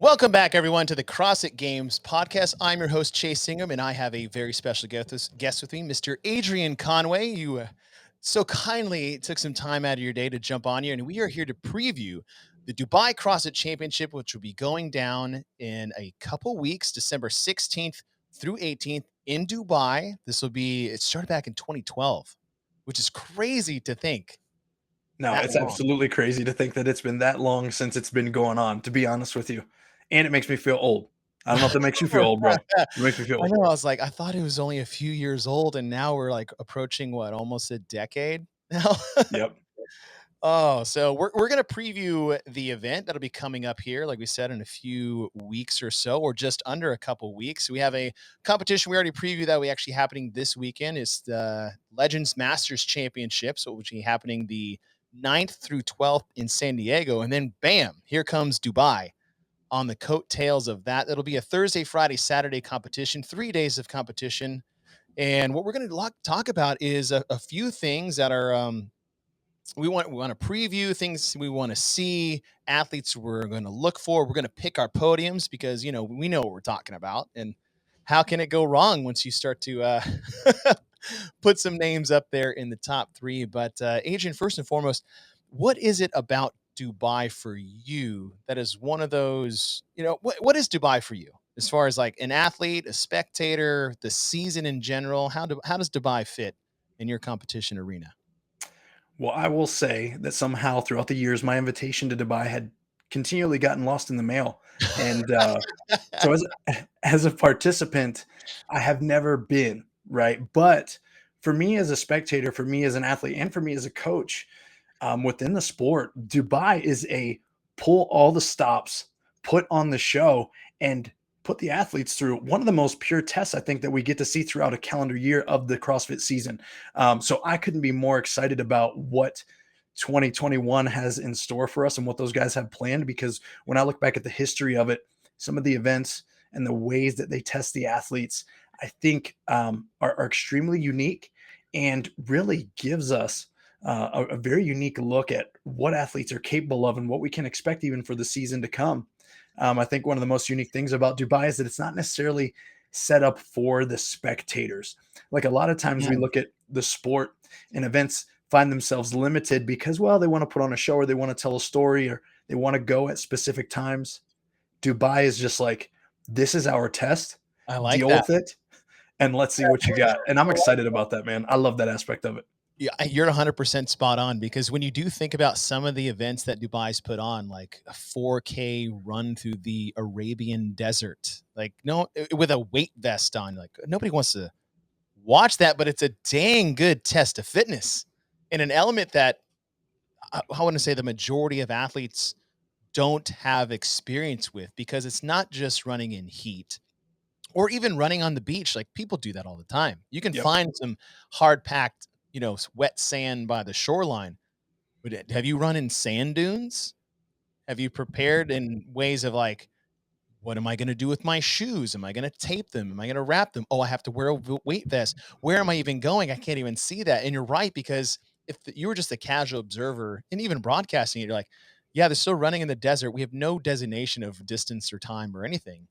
Welcome back, everyone, to the CrossFit Games podcast. I'm your host, Chase Ingraham, and I have a very special guest with me, Mr. Adrian Conway. You so kindly took some time out of your day to jump on here, and we are here to preview the Dubai CrossFit Championship, which will be going down in a couple weeks, December 16th through 18th in Dubai. It started back in 2012, which is crazy to think. No, That it's long. absolutely crazy to think that it's been that long since it's been going on, to be honest with you. And it makes me feel old. I don't know if that makes you feel old, bro. It makes me feel I old. know. I was like, I thought it was only a few years old, and now we're like approaching what, almost a decade now. Yep. Oh, so we're gonna preview the event that'll be coming up here, like we said, in a few weeks or so, or just under a couple weeks. We have a competition we already previewed that we actually happening this weekend. Is the Legends Masters Championship, so it will be happening the 9th through 12th in San Diego, and then bam, here comes Dubai on the coattails of that. It'll be a Thursday, Friday, Saturday competition, 3 days of competition. And what we're going to talk about is a few things that are we want to preview things we want to see, athletes we're going to look for. We're going to pick our podiums because we know what we're talking about, and how can it go wrong once you start to put some names up there in the top three. But Adrian, first and foremost, what is it about Dubai for you that is one of those, what is Dubai for you as far as like an athlete, a spectator, the season in general? How does Dubai fit in your competition arena? Well, I will say that somehow throughout the years, my invitation to Dubai had continually gotten lost in the mail. And so as a participant, I have never been, right? But for me as a spectator, for me as an athlete, and for me as a coach, within the sport, Dubai is a pull all the stops, put on the show, and put the athletes through one of the most pure tests I think that we get to see throughout a calendar year of the CrossFit season. So I couldn't be more excited about what 2021 has in store for us and what those guys have planned, because when I look back at the history of it, some of the events and the ways that they test the athletes, I think are extremely unique and really gives us a very unique look at what athletes are capable of and what we can expect even for the season to come. I think one of the most unique things about Dubai is that it's not necessarily set up for the spectators. Like a lot of times we Yeah. look at the sport and events find themselves limited because, well, they want to put on a show or they want to tell a story or they want to go at specific times. Dubai is just like, this is our test, I like deal that. with it, and let's see what you got. And I'm excited about that, man. I love that aspect of it. Yeah, you're 100% spot on because when you do think about some of the events that Dubai's put on, like a 4K run through the Arabian desert, like no, with a weight vest on, like nobody wants to watch that, but it's a dang good test of fitness in an element that I want to say the majority of athletes don't have experience with because it's not just running in heat or even running on the beach. Like people do that all the time. You can Yep. find some hard packed, wet sand by the shoreline. But have you run in sand dunes? Have you prepared in ways of like, what am I going to do with my shoes? Am I going to tape them? Am I going to wrap them? Oh, I have to wear a weight vest. Where am I even going? I can't even see that. And you're right, because if you were just a casual observer and even broadcasting it, you're like, yeah, they're still running in the desert. We have no designation of distance or time or anything.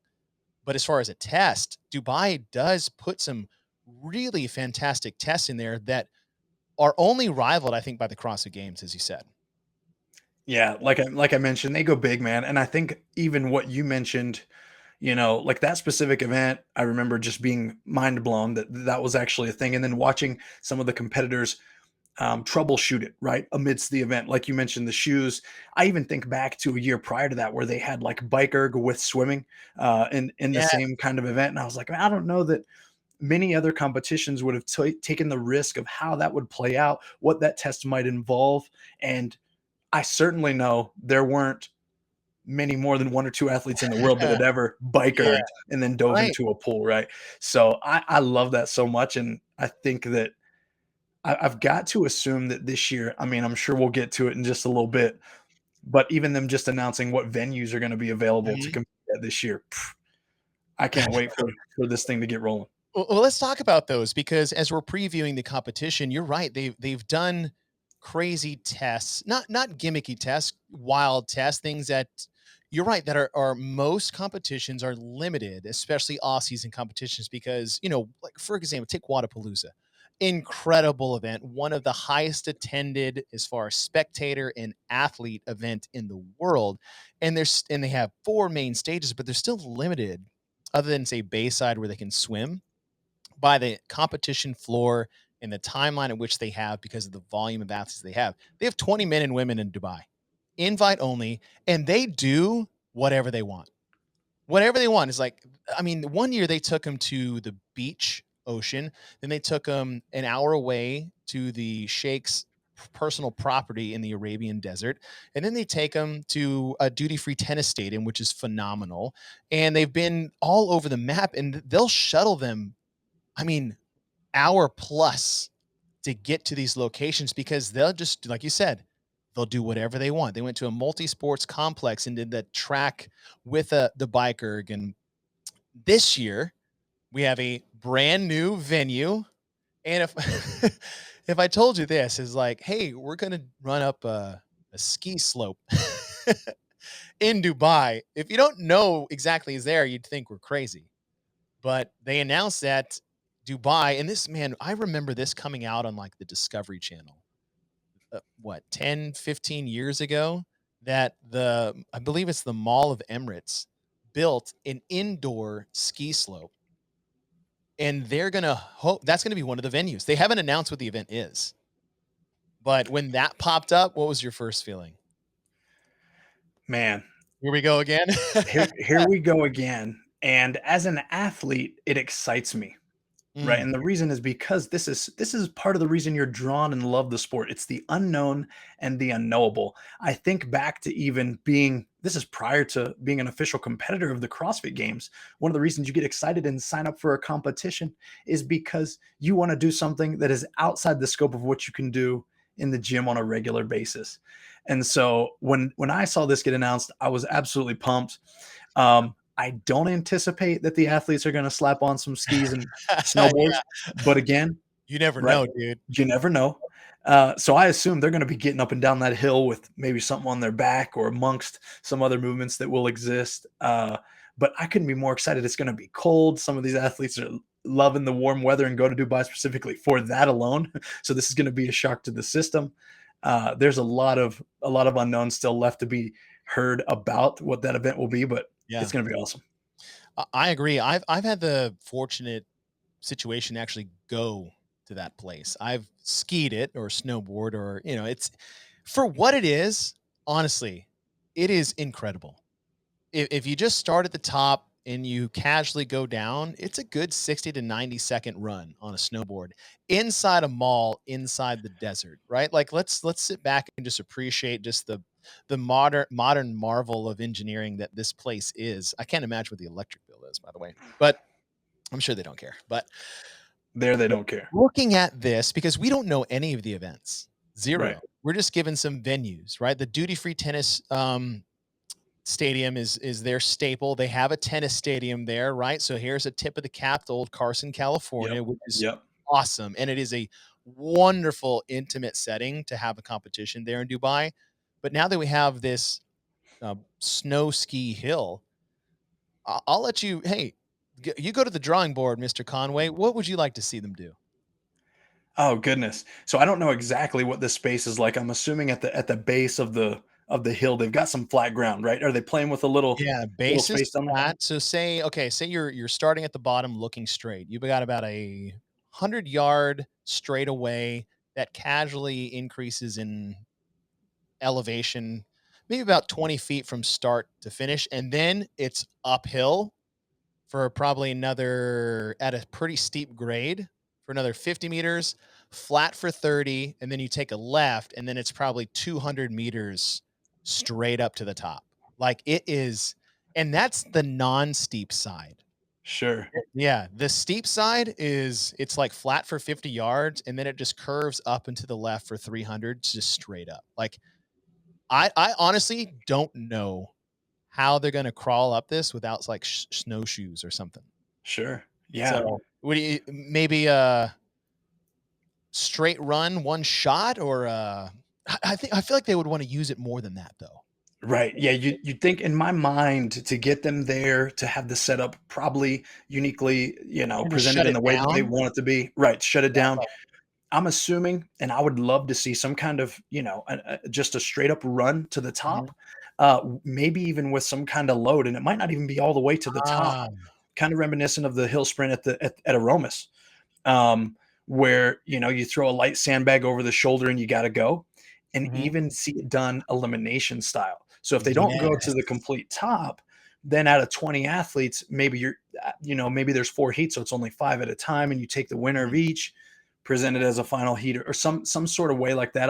But as far as a test, Dubai does put some really fantastic tests in there that are only rivaled, I think, by the CrossFit Games, as you said. Yeah, like I mentioned, they go big, man. And I think even what you mentioned, like that specific event, I remember just being mind blown that that was actually a thing. And then watching some of the competitors troubleshoot it right amidst the event. Like you mentioned, the shoes. I even think back to a year prior to that where they had like bike erg with swimming in the Yeah. same kind of event. And I was like, I don't know that many other competitions would have taken the risk of how that would play out, what that test might involve. And I certainly know there weren't many more than one or two athletes in the world that had ever bike Yeah. erged and then dove Right. into a pool, right? So I love that so much. And I think that I've got to assume that this year, I mean, I'm sure we'll get to it in just a little bit, but even them just announcing what venues are going to be available to Mhm. compete at this year, I can't wait for this thing to get rolling. Well, let's talk about those because as we're previewing the competition, you're right. They've done crazy tests, not gimmicky tests, wild tests, things that you're right that our most competitions are limited, especially off-season competitions, because like for example, take Wadapalooza, incredible event, one of the highest attended as far as spectator and athlete event in the world, and they have four main stages, but they're still limited, other than say Bayside where they can swim, by the competition floor and the timeline at which they have because of the volume of athletes they have. They have 20 men and women in Dubai, invite only, and they do whatever they want. Whatever they want is like, I mean, one year they took him to the beach ocean, then they took him an hour away to the Sheikh's personal property in the Arabian desert, and then they take him to a duty-free tennis stadium, which is phenomenal. And they've been all over the map, and they'll shuttle them, I mean, hour plus to get to these locations because they'll just, like you said, they'll do whatever they want. They went to a multi-sports complex and did the track with the bike erg. And this year we have a brand new venue. And if if I told you this is like, hey, we're gonna run up a ski slope in Dubai. If you don't know exactly is there, you'd think we're crazy. But they announced that Dubai, and this, man, I remember this coming out on like the Discovery Channel, what, 10, 15 years ago, that I believe it's the Mall of Emirates built an indoor ski slope. And they're going to hope that's going to be one of the venues. They haven't announced what the event is. But when that popped up, what was your first feeling? Man, Here we go again. here we go again. And as an athlete, it excites me. Right, Mm, and the reason is because this is part of the reason you're drawn and love the sport. It's the unknown and the unknowable. I think back to even being this is prior to being an official competitor of the CrossFit Games. One of the reasons you get excited and sign up for a competition is because you want to do something that is outside the scope of what you can do in the gym on a regular basis. And so when I saw this get announced, I was absolutely pumped. I don't anticipate that the athletes are going to slap on some skis and snowboards, yeah, but again, you never right, know, dude. you never know. So I assume they're going to be getting up and down that hill with maybe something on their back or amongst some other movements that will exist. But I couldn't be more excited. It's going to be cold. Some of these athletes are loving the warm weather and go to Dubai specifically for that alone. So this is going to be a shock to the system. There's a lot of unknowns still left to be heard about what that event will be, but Yeah. it's going to be awesome. I agree. I've had the fortunate situation to actually go to that place. I've skied it or snowboard or it's for what it is, honestly, it is incredible. If you just start at the top and you casually go down, it's a good 60 to 90-second run on a snowboard inside a mall inside the desert, right? Like let's sit back and just appreciate just the modern marvel of engineering that this place is. I can't imagine what the electric bill is, by the way, but I'm sure they don't care. But There, they don't care. looking at this, because we don't know any of the events, Right. zero. We're just given some venues, right? The duty free tennis stadium is their staple. They have a tennis stadium there, right? So here's a tip of the cap to old Carson, Yep. California, which is Yep. awesome, and it is a wonderful intimate setting to have a competition there in Dubai. But now that we have this snow ski hill, I'll let you. Hey, you go to the drawing board, Mr. Conway. What would you like to see them do? Oh goodness. So I don't know exactly what this space is like. I'm assuming at the base of the hill they've got some flat ground, right? Are they playing with a Yeah, little base is space down there? flat. So say you're starting at the bottom looking straight. You've got about a 100-yard straightaway that casually increases in elevation, maybe about 20 feet from start to finish. And then it's uphill for probably another, at a pretty steep grade, for another 50 meters, flat for 30, and then you take a left, and then it's probably 200 meters straight up to the top. Like it is, and that's the non-steep side. Sure. Yeah, the steep side is it's like flat for 50 yards, and then it just curves up and to the left for 300, just straight up. Like I honestly don't know how they're gonna crawl up this without like snowshoes or something. Sure. Yeah. So, what do you maybe a straight run, one shot, or I think I feel like they would want to use it more than that though. Right. Yeah, you'd think in my mind to get them there, to have the setup probably uniquely, And to presented shut in it the way that they down. want it to be. Right, shut it down. Yeah. I'm assuming, and I would love to see some kind of, just a straight up run to the Mhm. top, maybe even with some kind of load, and it might not even be all the way to the top, Ah. kind of reminiscent of the hill sprint at Aromas, um, where you throw a light sandbag over the shoulder and you got to go, and Mhm. even see it done elimination style. So if they don't go to the Yes. complete top, then out of 20 athletes, maybe maybe there's 4 heats, so it's only 5 at a time, and you take the winner of Mhm. each, present it as a final heat, or some sort of way like that.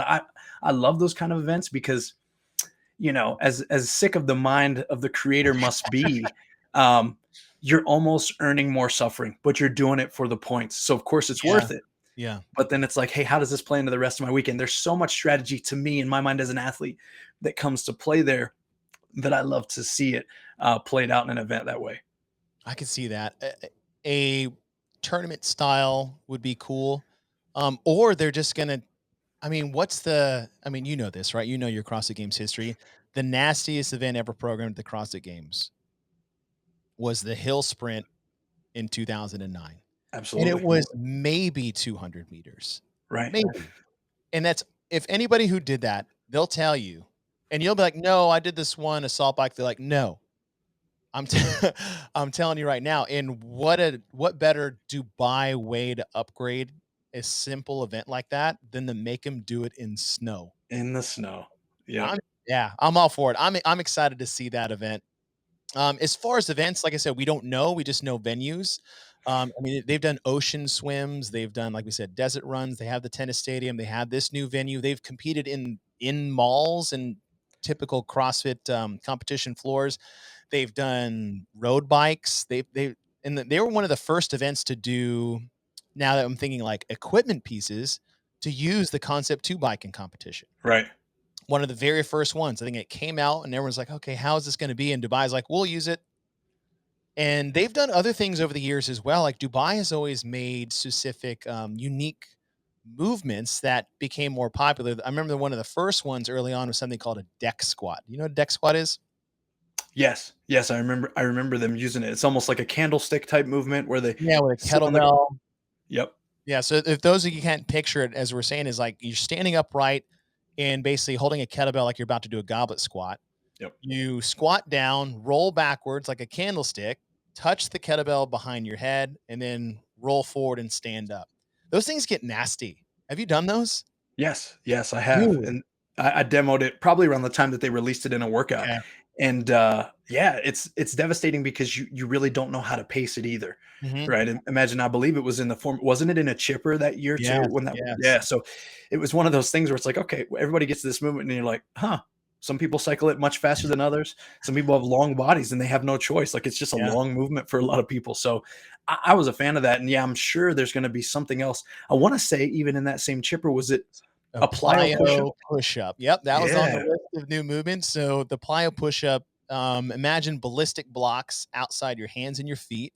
I love those kind of events because as sick of the mind of the creator must be, um, you're almost earning more suffering, but you're doing it for the points. So of course it's Yeah. worth it. Yeah. But then it's like, hey, how does this play into the rest of my weekend? There's so much strategy to me in my mind as an athlete that comes to play there, that I love to see it played out in an event that way. I can see that. A tournament style would be cool. Or they're just gonna I mean, what's the I mean, you know this, right? You know your CrossFit Games history. The nastiest event ever programmed at the CrossFit Games was the hill sprint in 2009. And it Absolutely. was maybe 200 meters. Right. Maybe. And that's if anybody who did that, they'll tell you, and you'll be like, "No, I did this one assault bike." They're like, "No, I'm t- I'm telling you right now." And what better Dubai way to upgrade a simple event like that than to make them do it in snow? In the snow. Yep. I'm Yeah, I'm all for it. I'm excited to see that event. As far as events, like I said, we don't know. We just know venues. I mean, they've done ocean swims. They've done, like we said, desert runs. They have the tennis stadium. They have this new venue. They've competed in malls and typical CrossFit competition floors. They've done road bikes. They were one of the first events to do. Now that I'm thinking like equipment pieces to use the Concept 2 bike in competition, Right. one of the very first ones. I think it came out and everyone's like, okay, how is this going to be? And Dubai's like, we'll use it. And they've done other things over the years as well. Like Dubai has always made specific, unique movements that became more popular. I remember one of the first ones early on was something called a deck squat. You know what a deck squat is? Yes. Yes. I remember them using it. It's almost like a candlestick type movement where they Yeah, with a sit on the. kettlebell. Yep. Yeah, so if those of you can't picture it, as we're saying, is like you're standing upright and basically holding a kettlebell like you're about to do a goblet squat. Yep. You squat down, roll backwards like a candlestick, touch the kettlebell behind your head, and then roll forward and stand up. Those things get nasty. Have you done those? Yes, yes, I have, Dude. and I demoed it probably around the time that they released it in a workout, Okay. and, yeah, it's devastating because you really don't know how to pace it either, Mhm. right? And imagine, I believe it was in the form, wasn't it in a chipper that year too Yes, when that. yes. Yeah, so it was one of those things where it's like, okay, everybody gets this movement and you're like, "Huh." Some people cycle it much faster than others. Some people have long bodies and they have no choice, like, it's just a Yeah. long movement for a lot of people, so I was a fan of that, and yeah, I'm sure there's gonna be something else. I wanna say even in that same chipper, was it A a plyo push-up? plyo push-up. Yep, that was on the Yeah, list of new movements. So the plyo push-up, imagine ballistic blocks outside your hands and your feet,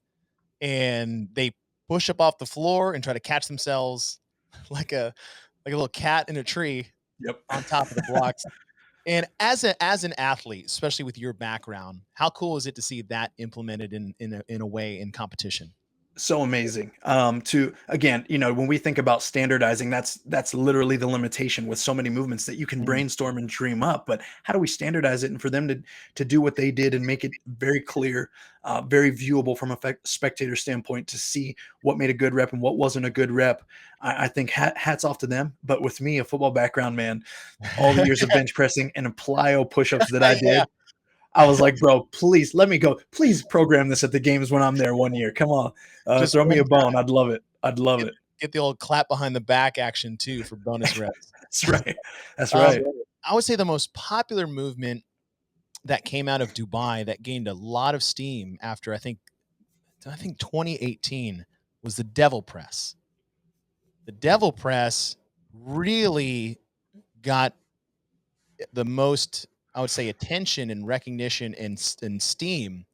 and they push up off the floor and try to catch themselves like a little cat in a tree yep. on top of the blocks. And as an athlete, especially with your background, how cool is it to see that implemented in a way in competition? So amazing. To again, when we think about standardizing, that's literally the limitation with so many movements that you can Mm. brainstorm and dream up. But how do we standardize it and for them to do what they did and make it very clear, very viewable from a spectator standpoint to see what made a good rep and what wasn't a good rep? I think hats off to them. But with me, a football background, man, all the years of bench pressing and plyo push-ups that I Yeah. did, I was like, "Bro, please let me go. Please program this at the games when I'm there one year. Come on, Just throw me one a time. bone. I'd love it. I'd love Get it." get the old clap behind the back action too for bonus reps. That's right. That's Um, right. I would say the most popular movement that came out of Dubai that gained a lot of steam after I think 2018 was the devil press. The devil press really got the most, I would say, attention and recognition and steam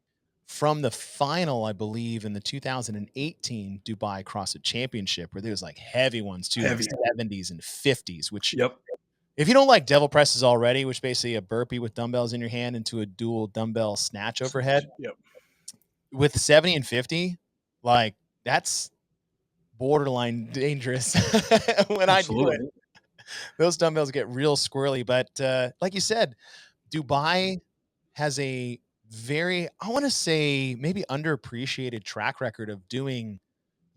from the final, I believe, in the 2018 Dubai CrossFit Championship, where there was like heavy ones too, like Heavy. 70s and 50s, which Yep. If you don't like devil presses already, which basically a burpee with dumbbells in your hand into a dual dumbbell snatch overhead Yep. with 70 and 50, like that's borderline dangerous when I do it. Absolutely. Those dumbbells get real squirrely. But like you said, Dubai has a very, I want to say, maybe underappreciated track record of doing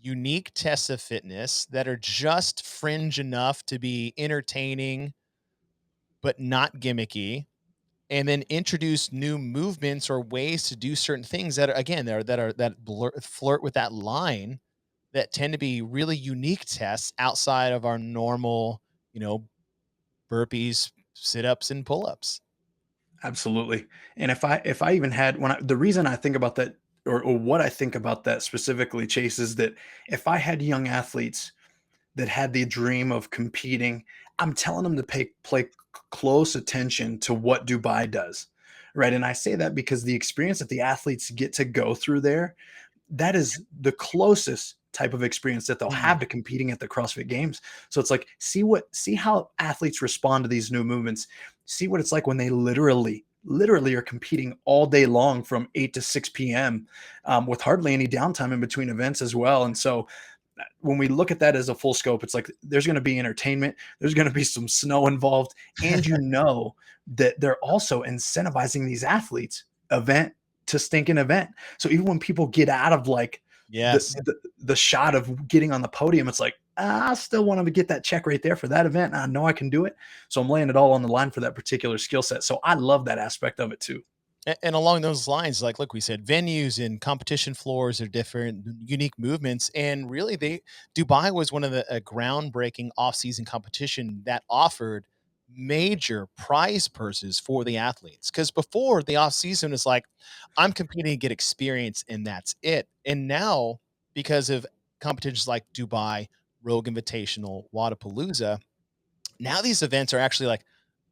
unique tests of fitness that are just fringe enough to be entertaining, but not gimmicky, and then introduce new movements or ways to do certain things that are, again, flirt with that line that tend to be really unique tests outside of our normal, you know, burpees, sit-ups, and pull-ups. Absolutely. And if I even had the reason I think about that, or what I think about that specifically, Chase, is that if I had young athletes that had the dream of competing, I'm telling them to play close attention to what Dubai does. Right. And I say that because the experience that the athletes get to go through there, that is the closest type of experience that they'll Mhm. have to competing at the CrossFit Games. So it's like, see how athletes respond to these new movements. See what it's like when they literally are competing all day long from 8 to 6 p.m. With hardly any downtime in between events as well. And so when we look at that as a full scope, it's like there's going to be entertainment, there's going to be some snow involved, and that they're also incentivizing these athletes event to stinking event. So even when people get out of like Yes. the shot of getting on the podium, it's like, I still want to get that check right there for that event. I know I can do it. So I'm laying it all on the line for that particular skill set. So I love that aspect of it too. And along those lines, like we said, venues and competition floors are different, unique movements, and really, they Dubai was one of the a groundbreaking off-season competition that offered major prize purses for the athletes. Because before the off-season is like, I'm competing to get experience, and that's it. And now, because of competitions like Dubai, Rogue Invitational, Wadapalooza, now these events are actually like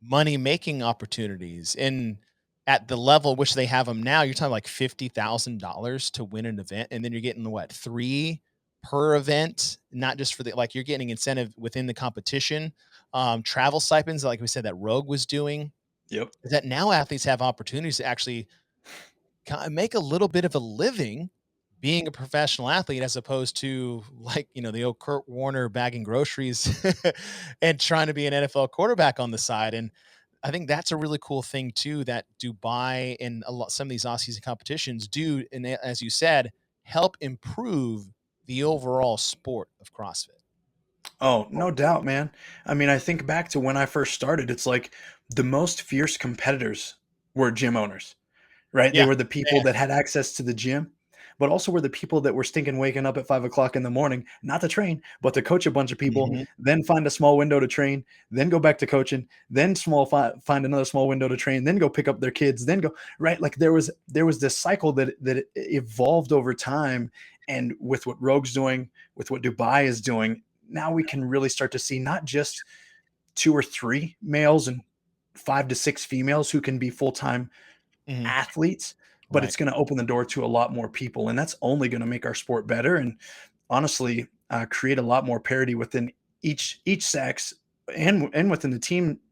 money making opportunities, and at the level which they have them now, you're talking like $50,000 to win an event, and then you're getting what, three per event, not just for the, like, you're getting incentive within the competition, travel stipends like we said that Rogue was doing, Yep. is that now athletes have opportunities to actually make a little bit of a living being a professional athlete, as opposed to, like, the old Kurt Warner bagging groceries and trying to be an NFL quarterback on the side. And I think that's a really cool thing too, that Dubai and some of these off-season competitions do, and as you said, help improve the overall sport of CrossFit. Oh, no doubt, man. I mean, I think back to when I first started, it's like the most fierce competitors were gym owners, right? They Yeah. were the people Yeah. that had access to the gym, but also were the people that were stinking waking up at 5 o'clock in the morning, not to train, but to coach a bunch of people, Mhm. then find a small window to train, then go back to coaching, then find another small window to train, then go pick up their kids, then go, right. Like there was this cycle that evolved over time. And with what Rogue's doing, with what Dubai is doing, now we can really start to see not just two or three males and 5 to 6 females who can be full-time Mhm. athletes, but Right. it's going to open the door to a lot more people. And that's only going to make our sport better. And honestly, create a lot more parity within each sex, and within the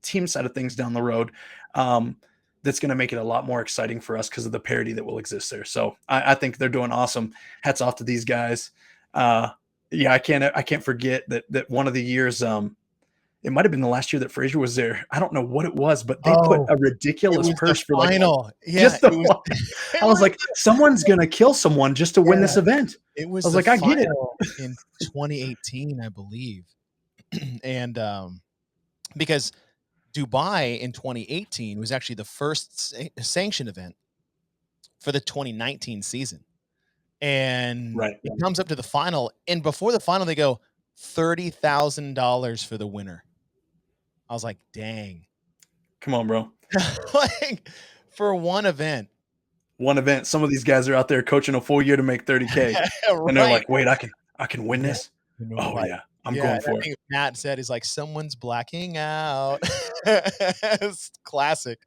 team side of things down the road. Um, that's going to make it a lot more exciting for us because of the parity that will exist there. So I think they're doing awesome. Hats off to these guys. Uh, yeah, I can't forget that one of the years, it might have been the last year that Frazier was there. I don't know what it was, but they put Oh, a it ridiculous was the purse for like final. Yeah, just the it was one. it I was was like, someone's gonna kill someone just to win yeah, this event. it I was was the like, I get it. final in 2018, I believe. And because Dubai in 2018 was actually the first sanctioned event for the 2019 season. And Right. it comes up to the final, and before the final, they go $30,000 for the winner. I was like, dang. Come on, bro. Like, for one event. One event. Some of these guys are out there coaching a full year to make 30K. And they're Right. like, wait, I can win Yeah. this. Oh Like, yeah, I'm yeah, going and I for it. think Matt said is like, "Someone's blacking out." It's classic.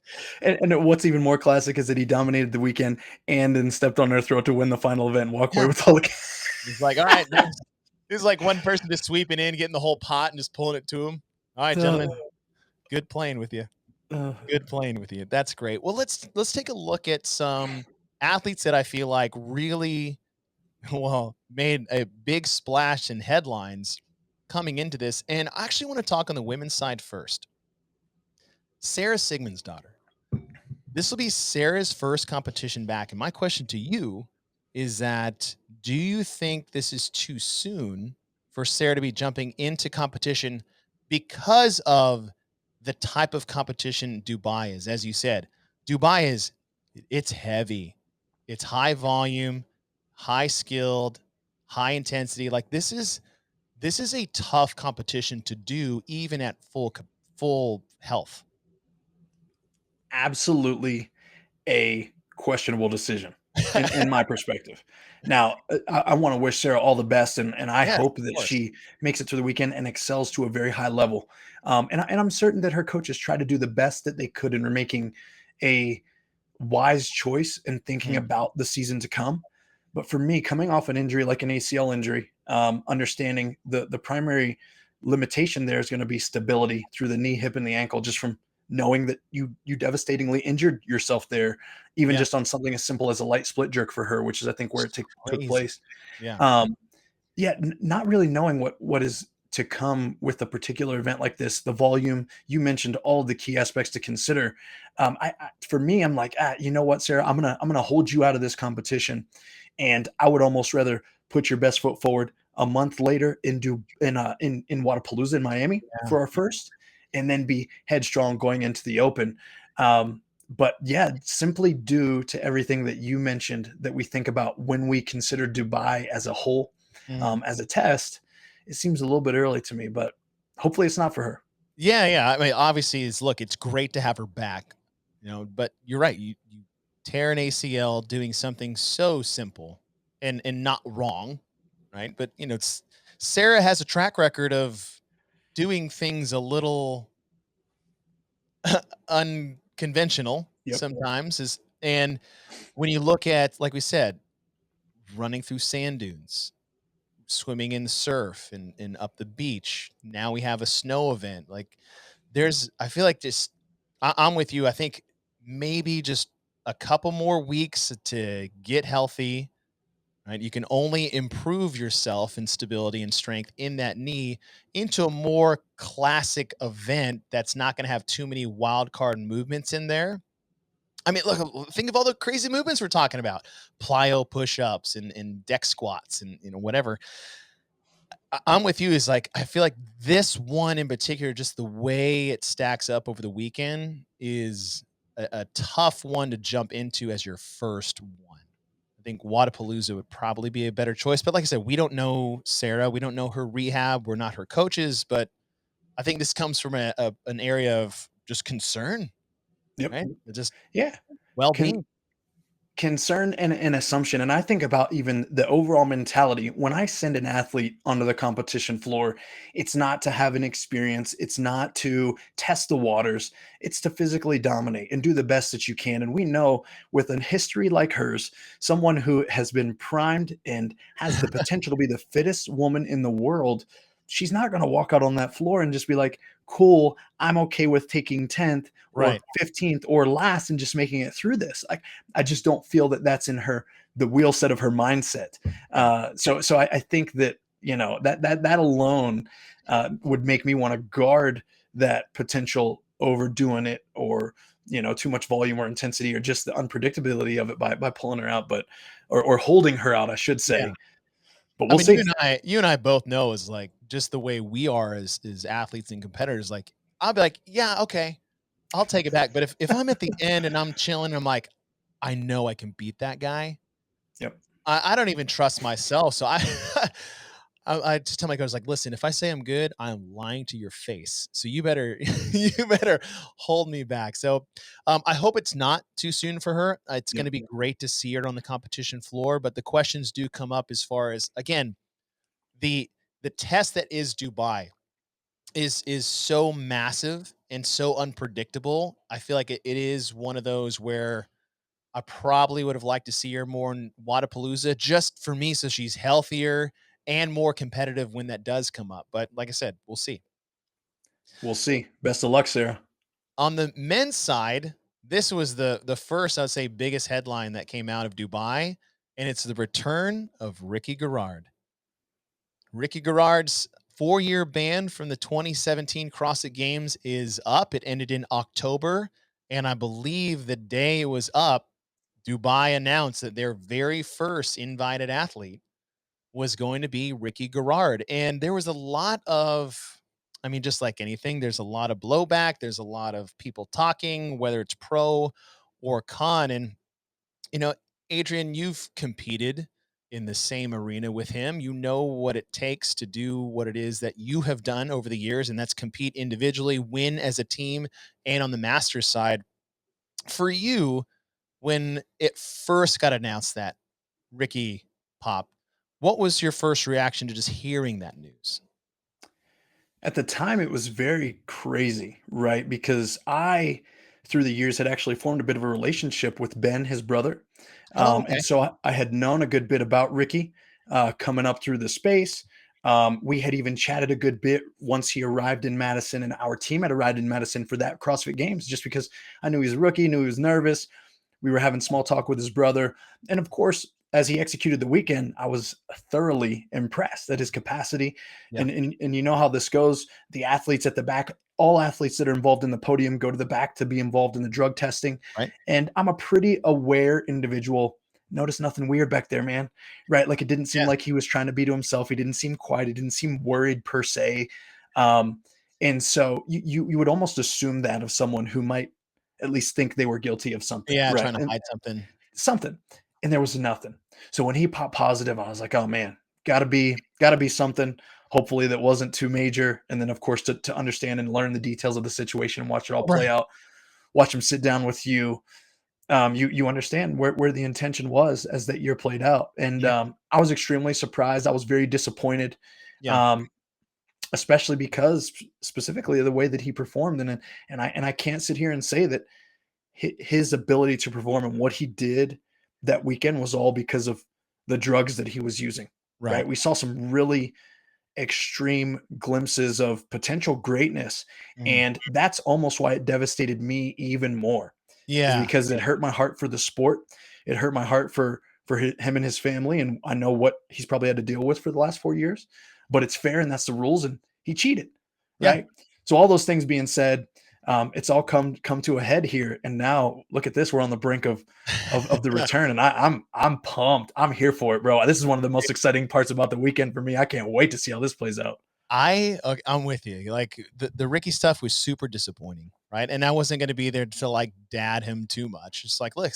And what's even more classic is that he dominated the weekend and then stepped on their throat to win the final event and walk away Yeah. with all the He's like, "All right, this is like one person just sweeping in, getting the whole pot and just pulling it to him. All right, Uh, gentlemen." Good playing with you. Uh, Good playing with you. That's great. Well, let's take a look at some athletes that I feel like really well made a big splash in headlines coming into this. And I actually want to talk on the women's side first. Sarah Sigmund's daughter. This will be Sarah's first competition back. And my question to you is that do you think this is too soon for Sarah to be jumping into competition because of the type of competition Dubai is? As you said, Dubai is it's heavy. It's high volume, high skilled, high intensity. Like this is a tough competition to do even at full health. Absolutely a questionable decision in my perspective. Now, I wanna wish Sarah all the best, and I Yes, hope of that course. she makes it through the weekend and excels to a very high level. And I'm certain that her coaches tried to do the best that they could and are making a wise choice in thinking Mhm. about the season to come. But for me, coming off an injury like an ACL injury, understanding the primary limitation there is going to be stability through the knee, hip, and the ankle, just from knowing that you devastatingly injured yourself there, even Yeah. just on something as simple as a light split jerk for her, which is I think where It's it took crazy. place. Yeah. Um, yeah, not really knowing what is to come with a particular event like this, the volume, you mentioned all the key aspects to consider. I for me, I'm like, you know what, Sarah, I'm gonna hold you out of this competition, and I would almost rather put your best foot forward a month later in Wadapalooza in Miami Yeah. for our first, and then be headstrong going into the Open. But yeah, simply due to everything that you mentioned that we think about when we consider Dubai as a whole, Mhm. as a test, it seems a little bit early to me, but hopefully it's not for her. Yeah, yeah. I mean, obviously, it's great to have her back, but you're right. You tear an ACL doing something so simple and not wrong, right? But it's Sarah has a track record of doing things a little unconventional Yep. sometimes is and when you look at like we said, running through sand dunes, swimming in the surf and up the beach. Now we have a snow event. Like I feel like just I'm with you. I think maybe just a couple more weeks to get healthy. Right, you can only improve yourself in stability and strength in that knee into a more classic event that's not going to have too many wild card movements in there. I mean, look, think of all the crazy movements we're talking about: plyo push-ups and deck squats and whatever. I'm with you. Is like I feel like this one in particular, just the way it stacks up over the weekend, is a tough one to jump into as your first one. I think Wadapalooza would probably be a better choice, but like I said, we don't know Sarah. We don't know her rehab. We're not her coaches, but I think this comes from an area of just concern, Yep. right? Just Yeah. well Con- being. Concern and an assumption, and I think about even the overall mentality when I send an athlete onto the competition floor. It's not to have an experience, it's not to test the waters, it's to physically dominate and do the best that you can. And we know with a history like hers, someone who has been primed and has the potential to be the fittest woman in the world, she's not going to walk out on that floor and just be like, cool, I'm okay with taking 10th or Right. 15th or last and just making it through this. I just don't feel that that's in the wheel set of her mindset. Yeah. So I think that that alone would make me want to guard that potential overdoing it, or too much volume or intensity, or just the unpredictability of it by pulling her out, but or holding her out, I should Yeah. say. But I we'll mean, you see. and I both know is like just the way we are as athletes and competitors. Like, I'll be like, yeah, okay, I'll take it back. But if I'm at the end and I'm chilling, I'm like, I know I can beat that guy. Yep. I don't even trust myself. So I, I just tell my coach like, listen, if I say I'm good, I'm lying to your face. So you better you better hold me back. So I hope it's not too soon for her. It's going Yep. to be great to see her on the competition floor, but the questions do come up as far as again the the test that is Dubai is so massive and so unpredictable. I feel like it is one of those where I probably would have liked to see her more in Wadapalooza just for me, so she's healthier and more competitive when that does come up. But like I said, we'll see. We'll see. Best of luck, Sarah. On the men's side, this was the first, I'd say, biggest headline that came out of Dubai, and it's the return of Ricky Garrard. Ricky Garrard's 4-year ban from the 2017 CrossFit Games is up. It ended in October, and I believe the day it was up, Dubai announced that their very first invited athlete was going to be Ricky Garrard. And there was a lot of, I mean, just like anything, there's a lot of blowback. There's a lot of people talking, whether it's pro or con. And, you know, Adrian, you've competed in the same arena with him. You know what it takes to do what it is that you have done over the years, and that's compete individually, win as a team, and on the master's side. For you, when it first got announced that Ricky popped, what was your first reaction to just hearing that news? At the time, it was very crazy, right? Because I, through the years, had actually formed a bit of a relationship with Ben, his brother. Oh, And okay. so I had known a good bit about Ricky coming up through the space. We had even chatted a good bit once he arrived in Madison, and our team had arrived in Madison for that CrossFit Games, just because I knew he was a rookie, knew he was nervous. We were having small talk with his brother. And of course, as he executed the weekend, I was thoroughly impressed at his capacity. Yeah. And you know how this goes. The athletes at the back, all athletes that are involved in the podium go to the back to be involved in the drug testing. Right. And I'm a pretty aware individual. Notice nothing weird back there, man. Right? Like it didn't seem Yeah. like he was trying to be to himself. He didn't seem quiet. He didn't seem worried per se. Um, and so you would almost assume that of someone who might at least think they were guilty of something, Yeah. right? Trying to And hide something. something, and there was nothing. So when he popped positive, I was like, "Oh man, gotta be something." Hopefully that wasn't too major, and then of course to understand and learn the details of the situation and watch it all play Right. out. Watch him sit down with you. You understand where the intention was as that year played out, and Yeah. I was extremely surprised. I was very disappointed. Yeah. Um, Especially because specifically the way that he performed, and I can't sit here and say that his ability to perform and what he did that weekend was all because of the drugs that he was using, right? Right. We saw some really extreme glimpses of potential greatness, Mm. and that's almost why it devastated me even more, is Yeah. because Yeah. it hurt my heart for the sport. It hurt my heart for him and his family, and I know what he's probably had to deal with for the last 4 years, but it's fair and that's the rules, and he cheated, Yeah. right? So all those things being said, it's all come to a head here, and now look at this. We're on the brink of the return, and I'm pumped. I'm here for it, bro. This is one of the most exciting parts about the weekend for me. I can't wait to see how this plays out. I'm with you. Like the Ricky stuff was super disappointing, right? And I wasn't going to be there to like dad him too much. It's like, look,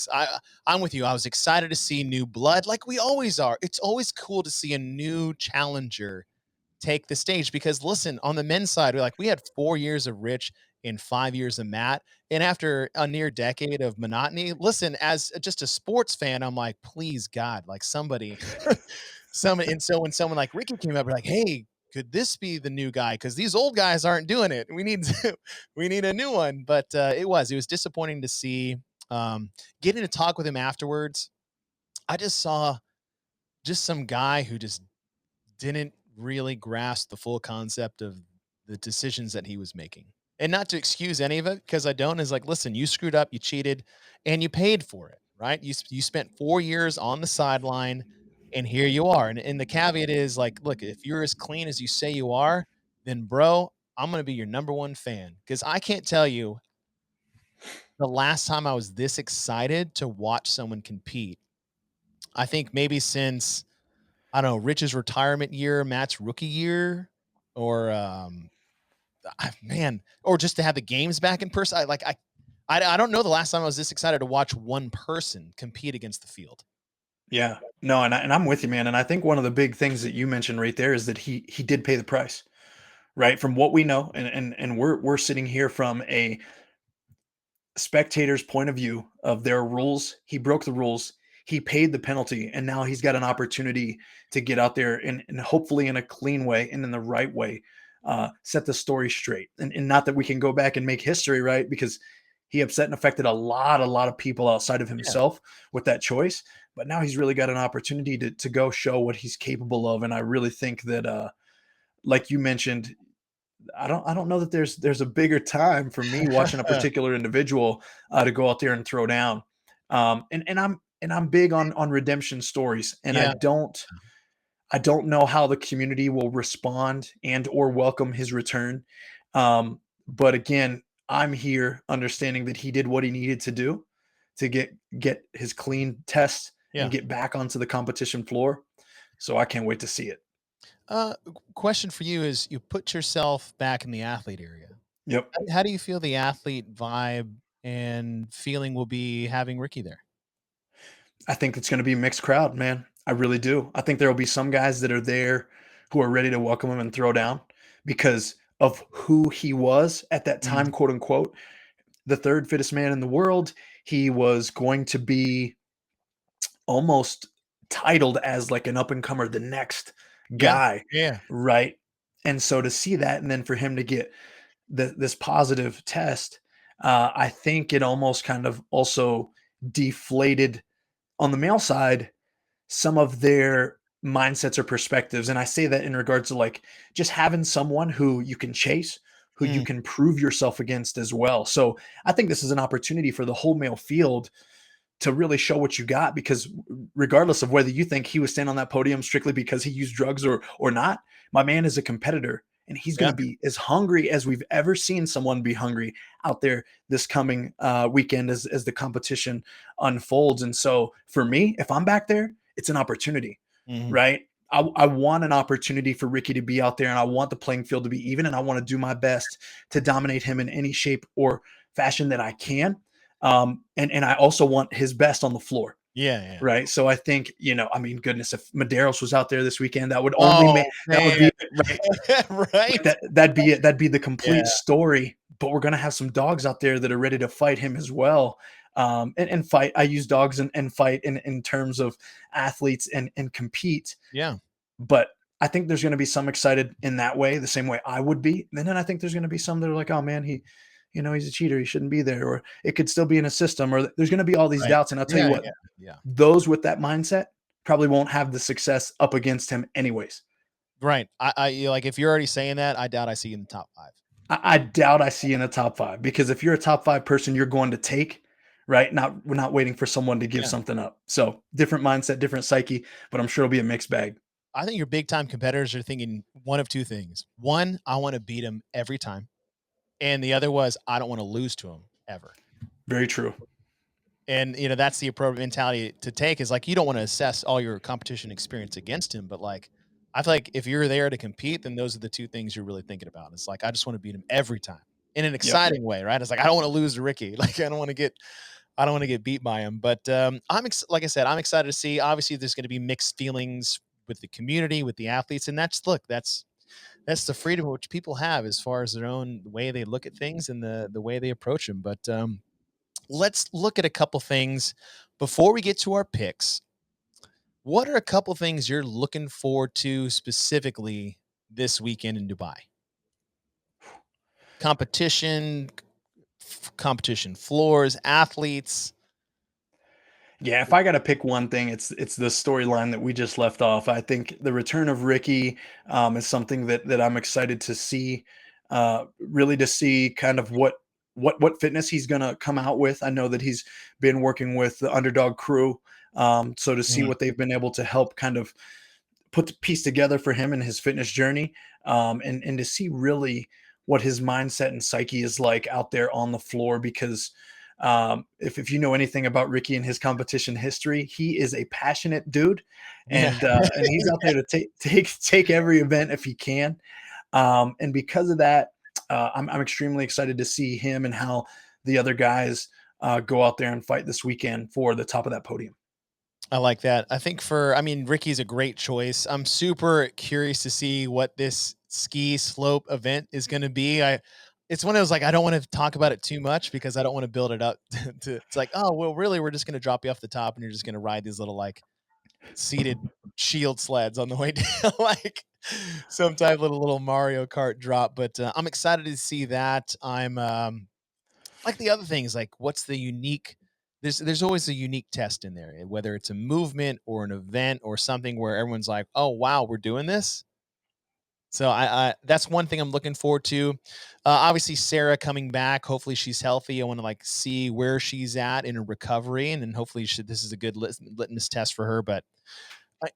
I'm with you. I was excited to see new blood, like we always are. It's always cool to see a new challenger take the stage because listen, on the men's side, we had 4 years of Rich and 5 years of Matt. And after a near decade of monotony, listen, as just a sports fan, I'm like, please God, like somebody, someone. And so when someone like Ricky came up, we're like, hey, could this be the new guy? Because these old guys aren't doing it. We need we need a new one. But it was disappointing to see. Um, Getting to talk with him afterwards, I just saw just some guy who just didn't really grasp the full concept of the decisions that he was making. And not to excuse any of it, because I don't, is like, listen, you screwed up, you cheated, and you paid for it, right? You spent 4 years on the sideline, and here you are. And the caveat is like, look, if you're as clean as you say you are, then bro, I'm gonna be your number one fan. Because I can't tell you the last time I was this excited to watch someone compete. I think maybe since I don't know, Rich's retirement year, Matt's rookie year, or man, or just to have the games back in person. I don't know the last time I was this excited to watch one person compete against the field. Yeah, no, and I'm with you, man. And I think one of the big things that you mentioned right there is that he did pay the price, right? From what we know, and we're sitting here from a spectator's point of view of their rules. He broke the rules. He paid the penalty, and now he's got an opportunity to get out there and hopefully in a clean way and in the right way, set the story straight. And not that we can go back and make history, right? Because he upset and affected a lot of people outside of Yeah, himself with that choice. But now he's really got an opportunity to go show what he's capable of. And I really think that, like you mentioned, I don't know that there's a bigger time for me watching a particular individual to go out there and throw down. And I'm big on redemption stories, and I Yeah. don't know how the community will respond and or welcome his return. But again, I'm here understanding that he did what he needed to do to get his clean test and Yeah. get back onto the competition floor. So I can't wait to see it. Question for you is you put yourself back in the athlete area. Yep. How do you feel the athlete vibe and feeling will be having Ricky there? I think it's going to be a mixed crowd, man. I really do. I think there will be some guys that are there who are ready to welcome him and throw down because of who he was at that Mm, time, quote unquote, the third fittest man in the world. He was going to be almost titled as like an up and comer, the next yeah. guy, Yeah. right? And so to see that, and then for him to get this positive test, I think it almost kind of also deflated on the male side some of their mindsets or perspectives. And I say that in regards to like just having someone who you can chase, who you Mm, can prove yourself against as well. So I think this is an opportunity for the whole male field to really show what you got because regardless of whether you think he was standing on that podium strictly because he used drugs or not, my man is a competitor and he's going yeah. to be as hungry as we've ever seen someone be hungry out there this coming weekend as the competition unfolds. And so for me, if I'm back there, it's an opportunity, Mhm. right? I want an opportunity for Ricky to be out there and I want the playing field to be even and I want to do my best to dominate him in any shape or fashion that I can. And I also want his best on the floor, Yeah, yeah. right? So I think, I mean, goodness, if Medeiros was out there this weekend, that would only make Oh, that would man. be it, right. Like Right? that'd be it. That'd be the Yeah, complete story. But we're gonna have some dogs out there that are ready to fight him as well. And fight. I use dogs and fight in terms of athletes and compete. yeah. But I think there's going to be some excited in that way, the same way I would be. And then I think there's going to be some that are like, oh man, he's a cheater. He shouldn't be there. Or it could still be in a system. Or there's going to be all these Right. doubts. And I'll tell you Yeah, what, yeah, yeah. those with that mindset probably won't have the success up against him anyways. Right. Like, if you're already saying that, I doubt I see you in the top 5. I doubt I see you in the top five because if you're a top five person, you're going to take, right? Not we're not waiting for someone to give Yeah. something up. So different mindset, different psyche, but I'm sure it'll be a mixed bag. I think your big time competitors are thinking one of 2 things. One, I wanna beat him every time, and the other was, I don't wanna lose to him ever. Very true. And, that's the appropriate mentality to take is, like, you don't wanna assess all your competition experience against him, but, like, I feel like if you're there to compete, then those are the 2 things you're really thinking about. It's like, I just wanna beat him every time in an Yep. exciting way, right? It's like, I don't wanna lose to Ricky. Like, I don't wanna get beat by him, but, like I said, I'm excited to see. Obviously, there's gonna be mixed feelings with the community, with the athletes, and that's the freedom which people have as far as their own way they look at things and the way they approach them. But let's look at a couple things before we get to our picks. What are a couple things you're looking forward to specifically this weekend in Dubai? Competition, competition floors, athletes. Yeah, if I got to pick one thing, it's the storyline that we just left off. I think the return of Ricky is something that I'm excited to see. Really to see kind of what fitness he's going to come out with. I know that he's been working with the Underdog crew, so to see Mhm. what they've been able to help kind of put the piece together for him and his fitness journey, and to see really what his mindset and psyche is like out there on the floor because if you know anything about Ricky and his competition history, he is a passionate dude, Yeah. and he's out there to take every event if he can. And because of that, I'm extremely excited to see him and how the other guys go out there and fight this weekend for the top of that podium. I like that. I mean, Ricky's a great choice. I'm super curious to see what this ski slope event is going to be. It's one of those, like, I don't want to talk about it too much because I don't want to build it up it's like, oh, well, really, we're just going to drop you off the top and you're just going to ride these little, like, seated shield sleds on the way down, like some type of little Mario Kart drop. But I'm excited to see that. Like the other things, like what's the unique there's always a unique test in there, whether it's a movement or an event or something where everyone's like, "Oh, wow, we're doing this." So I that's one thing I'm looking forward to. Obviously, Sarah coming back. Hopefully, she's healthy. I want to like see where she's at in her recovery, and then hopefully, this is a good litmus test for her. But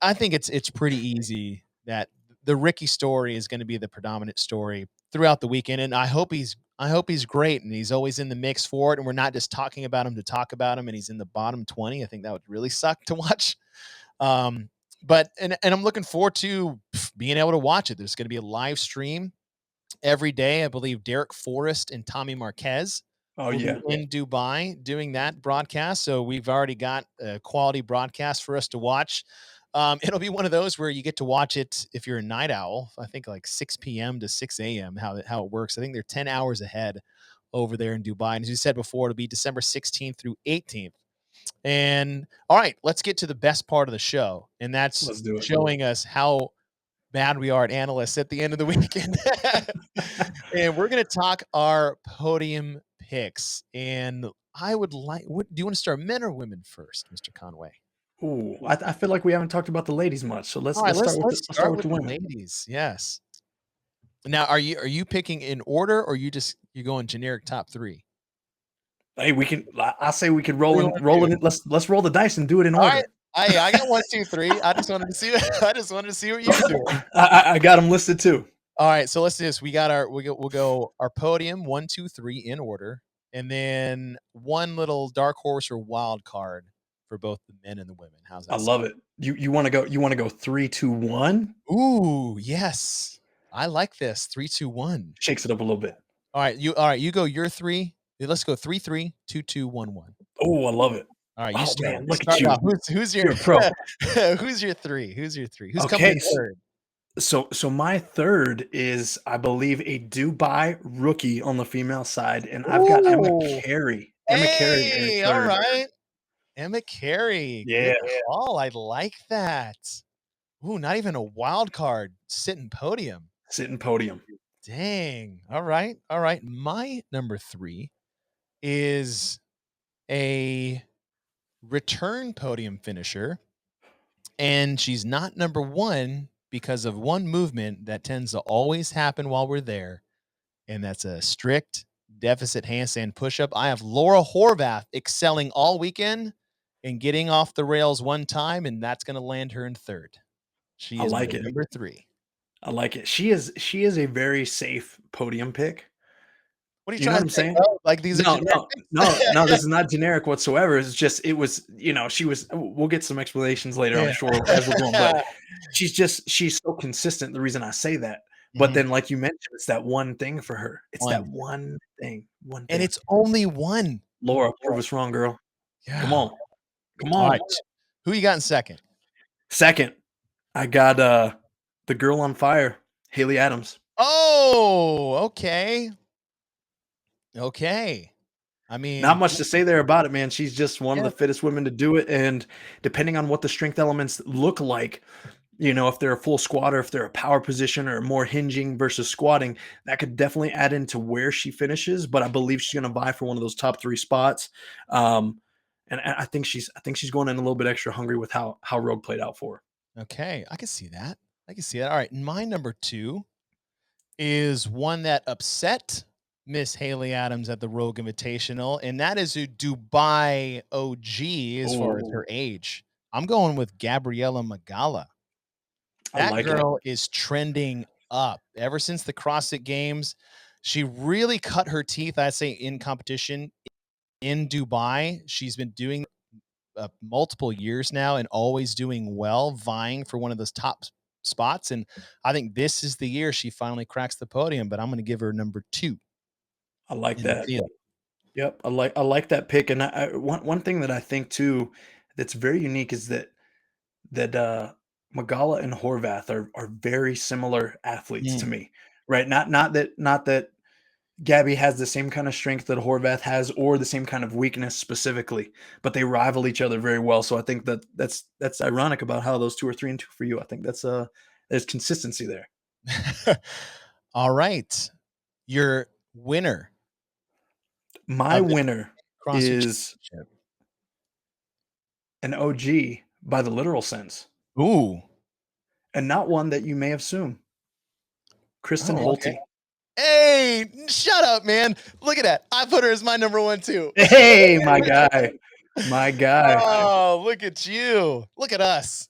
I think it's pretty easy that the Ricky story is going to be the predominant story throughout the weekend, and I hope he's great, and he's always in the mix for it, and we're not just talking about him to talk about him, and he's in the bottom 20. I think that would really suck to watch. Um, but and I'm looking forward to being able to watch it. There's going to be a live stream every day. I believe Derek Forrest and Tommy Marquez Oh will be yeah, in Dubai doing that broadcast. So we've already got a quality broadcast for us to watch. It'll be one of those where you get to watch it if you're a night owl. I think like 6 p.m. to 6 a.m. How it works. I think they're 10 hours ahead over there in Dubai. And as you said before, it'll be December 16th through 18th. And all right, let's get to the best part of the show, and that's let's do it. showing us how bad we are at analysts at the end of the weekend. And we're going to talk our podium picks. And I would like, what, do you want to start men or women first, Mr. Conway? Ooh, I feel like we haven't talked about the ladies much, so All right, let's let's start start with with the the women. ladies. Yes. Now, are you picking in order, or you going generic top three? Hey, we can. I say we could What do you want to roll do? it. Let's roll the dice and do it in All right. order. I got one, two, three. I just wanted to see. I just wanted to see what you were doing. I got them listed too. All right, so let's do this. We got we'll go our podium 1, 2, 3 in order, and then one little dark horse or wild card for both the men and the women. How's I that sound? love it. You want to go 3, 2, 1? Ooh, yes. I like this. 3, 2, 1. Shakes it up a little bit. All right, you go your three. Let's go 3, 3, 2, 2, 1, 1. Oh, I love it. All right, you Oh start. man, look at Start it you. off. Who's your You're a pro. who's your three? Who's your three? Who's coming Okay, in third? so my third is, I believe, a Dubai rookie on the female side, and I've got Emma Ooh. Carey. Emma Carey in Hey, all third. right. Emma Carey, good Yeah, call, I like that. Ooh, not even a wild card, sitting podium. sitting podium. Dang, alright, alright. My number 3 is a return podium finisher, and she's not number 1 because of one movement that tends to always happen while we're there, and that's a strict deficit handstand pushup. I have Laura Horvath excelling all weekend and getting off the rails one time, and that's going to land her in third. She I is my like it. number 3. I like it. She is a very safe podium pick. What are you You know trying what to I'm say, saying? bro? Like these are No, generic no, no, no, this is not generic whatsoever. It's just it was, she was we'll get some explanations later, I'm Yeah. sure, as we're going, but she's so consistent, the reason I say that. But Mhm. then, like you mentioned, it's that one thing for her. It's that One. one And thing. it's only one. Laura, prove us wrong, girl. Come Yeah. on. Come All right. on. Who you got in second? Second, I got, the girl on fire, Haley Adams. Oh, okay. Okay. I Not mean, much to say there about it, man. She's just one of yeah. the fittest women to do it, and depending on what the strength elements look like, if they're a full squat or if they're a power position or more hinging versus squatting, that could definitely add into where she finishes. But I believe she's going to vie for one of those top 3 spots. And I think she's going in a little bit extra hungry with how Rogue played out for her. Okay. I can see that. I can see that. All right. My number 2 is one that upset Miss Haley Adams at the Rogue Invitational, and that is a Dubai OG as far as Oh, her age. I'm going with Gabriella Magala. I That like it. girl is trending up ever since the CrossFit Games. She really cut her teeth, I'd say, in competition in Dubai. She's been doing multiple years now and always doing well, vying for one of those top spots. And I think this is the year she finally cracks the podium. But I'm going to give her number 2 I like in the that. field. Yep, I like that pick. And one thing that I think too that's very unique is that Magala and Horvath are very similar athletes to Mm. me, right? Not that Gabby has the same kind of strength that Horvath has or the same kind of weakness specifically, but they rival each other very well. So I think that's ironic about how those two are 3 and 2 for you. I think there's consistency there. All right, your winner My of the winner CrossFit is Championship. an OG by the literal sense, Ooh, and not one that you may assume. Kristen Oh, okay. Holte. Hey, shut up, man. Look at that. I put her as my number one too. Hey, my guy. My guy. Oh, look at you. Look at us.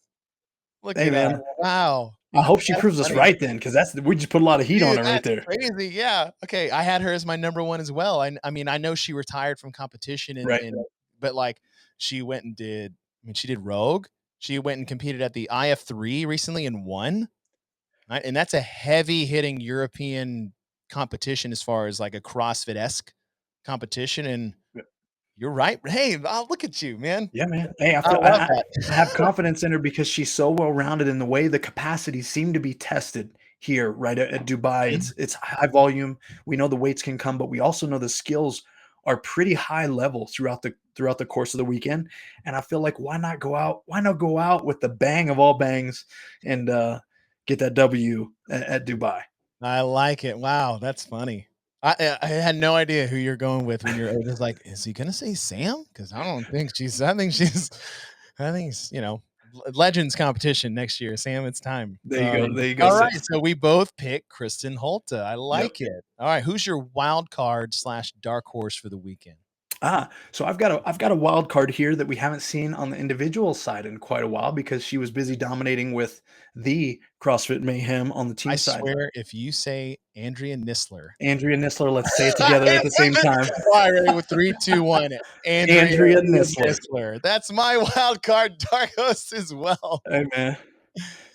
Look Hey, at us. man. Wow. I hope she That's proves us funny. right then, because we just put a lot of heat on Dude, her right that's there. crazy. Yeah. Okay. I had her as my number one as well. I mean, I know she retired from competition Right. but like she went and did, I mean, she did Rogue. She went and competed at the IF3 recently and won. Right. And that's a heavy hitting European competition as far as like a CrossFit esque competition. And you're right. Hey, oh, look at you, man. Yeah, man. Hey, I love I have that. confidence in her because she's so well rounded in the way the capacities seem to be tested here, right at Dubai. Mhm. It's high volume. We know the weights can come, but we also know the skills are pretty high level throughout the course of the weekend. And I feel like why not go out? Why not go out with the bang of all bangs and get that W at Dubai? I like it. Wow, that's funny. I had no idea who you're going with when you're just like, is he gonna say Sam? Because I don't think she's. I think she's. I think it's Legends competition next year. Sam, it's time. There you go. There you go, All right, sis. so we both pick Kristen Holta. I Yep. like it. All right, who's your wild card slash dark horse for the weekend? So I've got a wild card here that we haven't seen on the individual side in quite a while because she was busy dominating with the CrossFit Mayhem on the I team side. swear, if you say Andrea Nisler, Andrea Nisler, let's say it together at the same time. all right, ready with 3, 2, 1. Andrea Andrea Nisler. Nisler. That's my wild card dark horse as well. Hey man,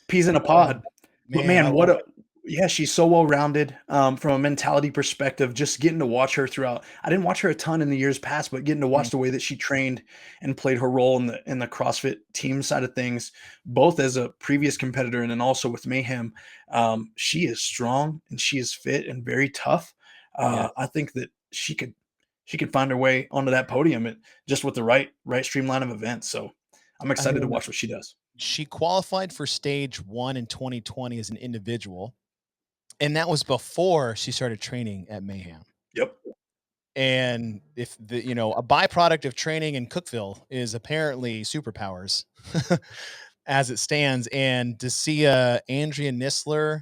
peas in a Oh, pod. But man, I man, love what a it. yeah, she's so well rounded from a mentality perspective. Just getting to watch her throughout. I didn't watch her a ton in the years past, but getting to Mm, watch the way that she trained and played her role in the CrossFit team side of things, both as a previous competitor and then also with Mayhem. She is strong and she is fit and very tough. yeah. I think that she could find her way onto that podium just with the right streamline of events. So I'm I excited to mean, watch what she does. she qualified for stage 1 in 2020 as an individual, and that was before she started training at Mayhem. Yep. And if a byproduct of training in Cookville is apparently superpowers as it stands. And to see Andrea Nisler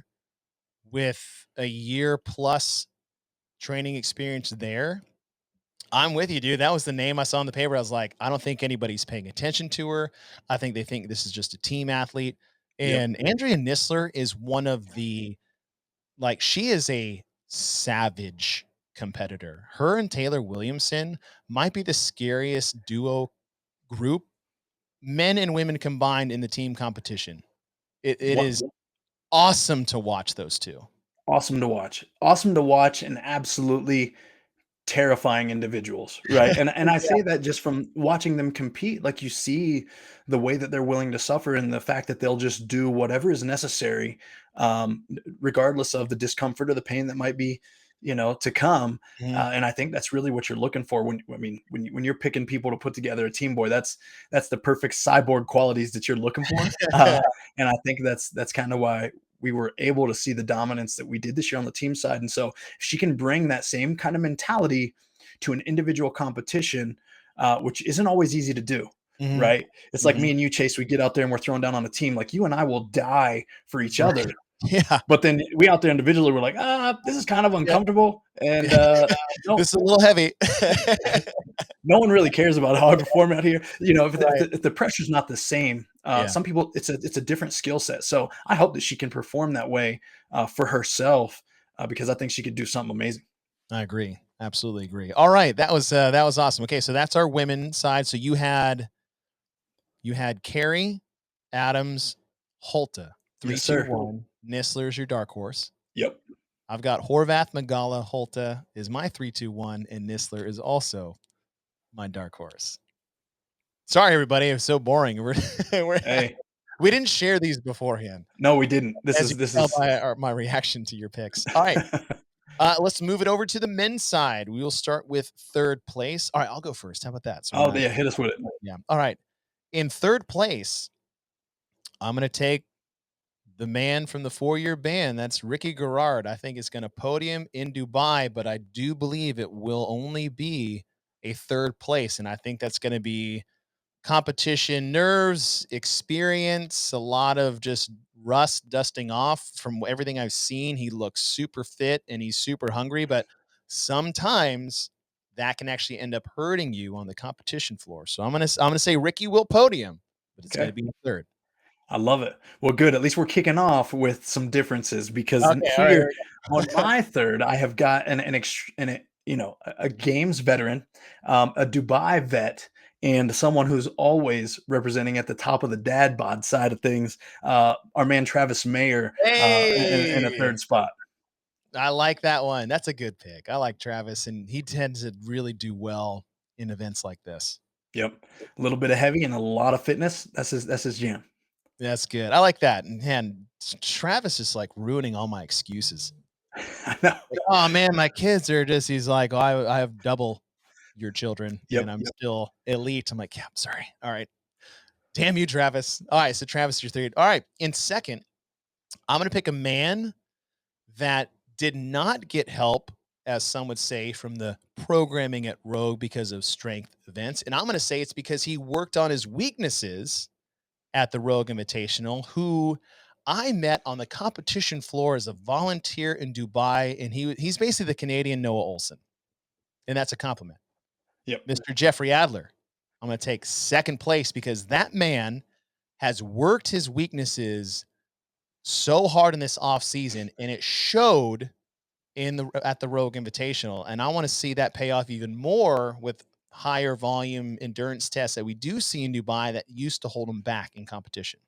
with a year plus training experience there, I'm with you, dude. That was the name I saw in the paper. I was like, I don't think anybody's paying attention to her. I think they think this is just a team athlete. Yep. And Andrea Nisler is one of she is a savage competitor. Her and Taylor Williamson might be the scariest duo group, men and women combined in the team competition. It What is awesome to watch those two. awesome to watch. Awesome to watch and absolutely terrifying individuals, right? And I say that just from watching them compete, like you see the way that they're willing to suffer and the fact that they'll just do whatever is necessary, regardless of the discomfort or the pain that might be, to come. Mhm. And I think that's really what you're looking for when you're picking people to put together a team boy. That's the perfect cyborg qualities that you're looking for. And I think that's kind of why we were able to see the dominance that we did this year on the team side. And so if she can bring that same kind of mentality to an individual competition, which isn't always easy to do. Mhm. Right. It's like me Mhm. and you, Chase, we get out there and we're throwing down on a team. Like you and I will die for each Right. other. Yeah. But then we out there individually, we're like, this is kind of Yeah. uncomfortable. And no, This is a little heavy. no one really cares about how I perform out here. Right. If the pressure's not the same, Yeah, some people it's a different skill set. So I hope that she can perform that way for herself because I think she could do something amazing. I agree. Absolutely agree. All right, that was awesome. Okay, so that's our women side. So you had Carrie, Adams, Holta, Yes, 3, 2, sir. 1. Nistler's your dark horse. Yep. I've got Horvath, Magala, Holta is my 3, 2, 1, and Nistler is also my dark horse. Sorry, everybody, it was so boring. We're Hey, we didn't share these beforehand, no, we didn't. This as you is can this tell is. by my reaction to your picks. All right, let's move it over to the men's side. We will start with third place. All right, I'll go first. How about that? So we're Oh not. yeah, hit us with it. Yeah. All right. In third place, I'm going to take the man from the 4-year ban. That's Ricky Garrard. I think it's going to podium in Dubai, but I do believe it will only be a third place. And I think that's going to be competition nerves, experience, a lot of just rust dusting off. From everything I've seen, he looks super fit and he's super hungry, but sometimes that can actually end up hurting you on the competition floor. So I'm gonna say Ricky will podium, but it's gonna Okay. be a third. I love it. Well, good. At least we're kicking off with some differences because Okay, all right, here here on we go. my third, I have got a games veteran, a Dubai vet, and someone who's always representing at the top of the dad bod side of things. Our man Travis Mayer in a Hey, third spot. I like that one. That's a good pick. I like Travis, and he tends to really do well in events like this. Yep, a little bit of heavy and a lot of fitness. That's his jam. That's good. I like that. And man, Travis is like ruining all my excuses. I know. Like, oh man, my kids are just, he's like, oh, I have double your children and Yep. I'm still elite. I'm like, yeah, I'm sorry. All right. Damn you, Travis. All right. So Travis, you're third. All right. In second, I'm going to pick a man that did not get help, as some would say, from the programming at Rogue because of strength events. And I'm going to say it's because he worked on his weaknesses at the Rogue Invitational, who I met on the competition floor as a volunteer in Dubai, and he's basically the Canadian Noah Olson, and that's a compliment. Yep. Mr. Jeffrey Adler. I'm going to take second place because that man has worked his weaknesses so hard in this off season, and it showed in the at the Rogue Invitational. And I want to see that pay off even more with higher volume endurance tests that we do see in Dubai that used to hold him back in competition.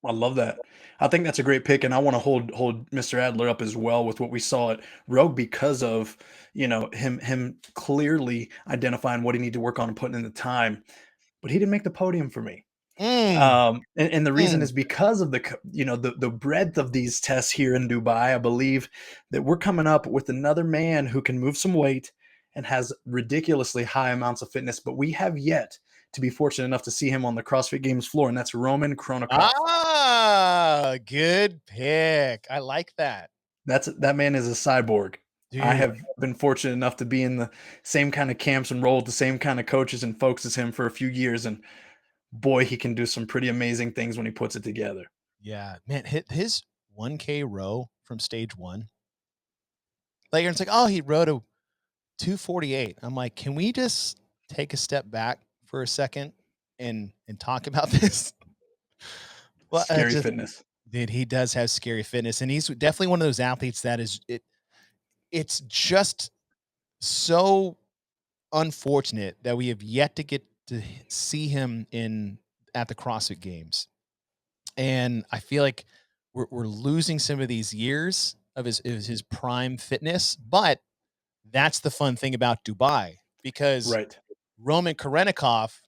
I love that. I think that's a great pick, and I want to hold Mr. Adler up as well with what we saw at Rogue because of him clearly identifying what he needed to work on and putting in the time. But he didn't make the podium for me. Mm, And the reason mm. is because of the breadth of these tests here in Dubai. I believe that we're coming up with another man who can move some weight and has ridiculously high amounts of fitness, but we have yet to be fortunate enough to see him on the CrossFit Games floor, and that's Roman Kronikov. Good pick. I like that. That man is a cyborg. I Dude, have been fortunate enough to be in the same kind of camps and roll with the same kind of coaches and folks as him for a few years, and boy, he can do some pretty amazing things when he puts it together. yeah, man, his 1K row from stage 1, like, it's like, "Oh, he rowed a 2:48." I'm like, "Can we just take a step back for a second and talk about this?" Well, Scary just fitness. dude, he does have scary fitness, and he's definitely one of those athletes that it's just so unfortunate that we have yet to get to see him in at the CrossFit Games. And I feel like we're losing some of these years of his prime fitness, but that's the fun thing about Dubai because Right. Roman Karenikov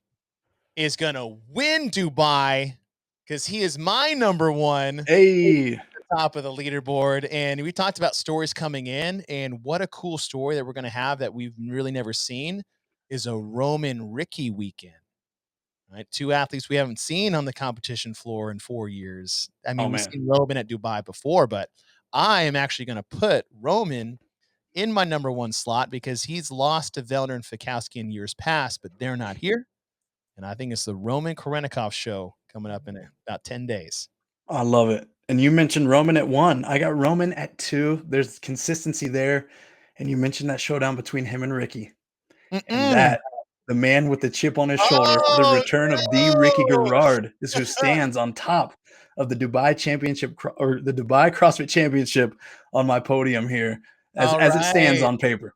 is gonna win Dubai because he is my number one Hey, top of the leaderboard. And we talked about stories coming in, and what a cool story that we're gonna have that we've really never seen is a Roman Ricky weekend. Right, 2 athletes we haven't seen on the competition floor in 4 years. I oh mean, we've man, seen Roman at Dubai before, but I am actually gonna put Roman in my number 1 slot because he's lost to Vellner and Fikowski in years past, but they're not here, and I think it's the Roman Karenikov show coming up in about 10 days. I love it. And you mentioned Roman at 1. I got Roman at 2. There's consistency there. And you mentioned that showdown between him and Ricky. And Mm-mm. that the man with the chip on his shoulder, the Oh, return of the Ricky Garrard is who stands on top of the Dubai Championship or the Dubai CrossFit Championship on my podium here all as it stands right. on paper.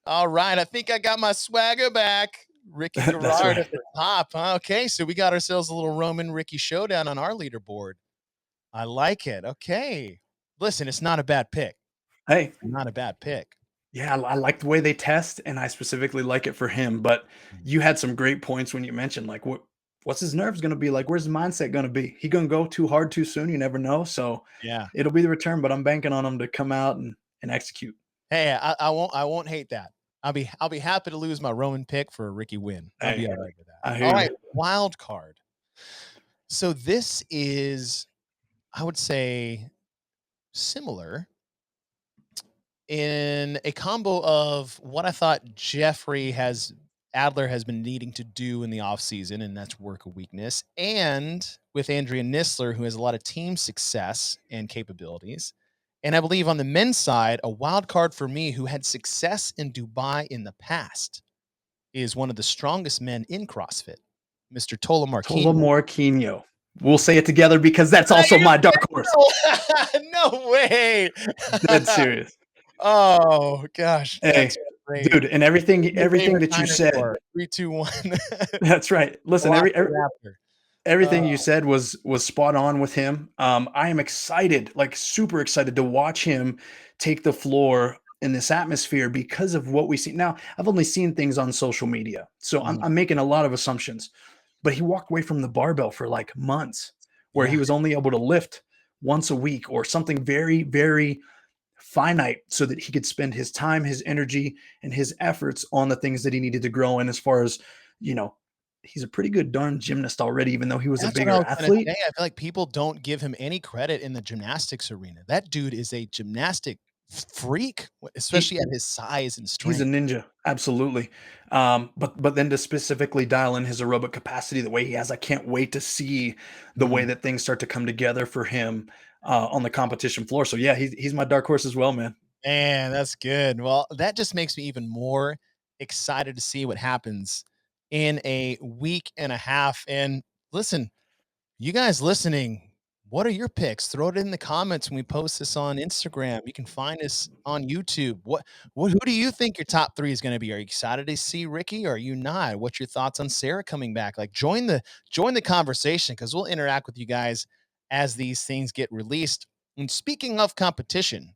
All right, I think I got my swagger back. Ricky That's Garrard right. at the top, huh? Okay, so we got ourselves a little Roman Ricky showdown on our leaderboard. I like it. Okay. Listen, it's not a bad pick. Hey, Not a bad pick. yeah, I like the way they test, and I specifically like it for him. But Mm. you had some great points when you mentioned like what's his nerves going to be like? Where's his mindset going to be? He going to go too hard too soon? You never know. So Yeah. it'll be the return, but I'm banking on him to come out and execute. Hey, I won't hate that. I'll be happy to lose my Roman pick for a Ricky win. I'll be Hey, all right with that. I hear All you. right, wild card. So this is, I would say, similar in a combo of what I thought Jeffrey has Adler has been needing to do in the offseason, and that's work a weakness. And with Andrea Nisler, who has a lot of team success and capabilities. And I believe on the men's side, a wild card for me who had success in Dubai in the past is one of the strongest men in CrossFit, Mr. Tola Marquinhos. Tola. We'll say it together because that's also my dark horse. No way. Dead serious. Oh gosh, Hey, that's great. dude, and everything Name a that you said. dinosaur. 3, 2, 1. That's right. Listen, Velociraptor. everything you Oh, said was spot on with him. I am excited, like super excited to watch him take the floor in this atmosphere because of what we see. Now, I've only seen things on social media, so mhm. I'm making a lot of assumptions. But he walked away from the barbell for like months, where he Yeah, was only able to lift once a week or something very, very finite so that he could spend his time, his energy, and his efforts on the things that he needed to grow in as far as, you know, he's a pretty good darn gymnast already, even though he was a that's what I bigger was gonna say. athlete. I feel like people don't give him any credit in the gymnastics arena. That dude is a gymnastic freak, He especially at his size and he's a strength. ninja, absolutely. But then to specifically dial in his aerobic capacity the way he has, I can't wait to see the way Mhm. that things start to come together for him on the competition floor. So yeah, he's my dark horse as well, man. Man, that's good. Well, that just makes me even more excited to see what happens in a week and a half. And listen, you guys listening, what are your picks? Throw it in the comments when we post this on Instagram. You can find us on YouTube. What who do you think your top 3 is gonna be? Are you excited to see Ricky or are you not? What's your thoughts on Sarah coming back? Like join the conversation because we'll interact with you guys as these things get released. And speaking of competition,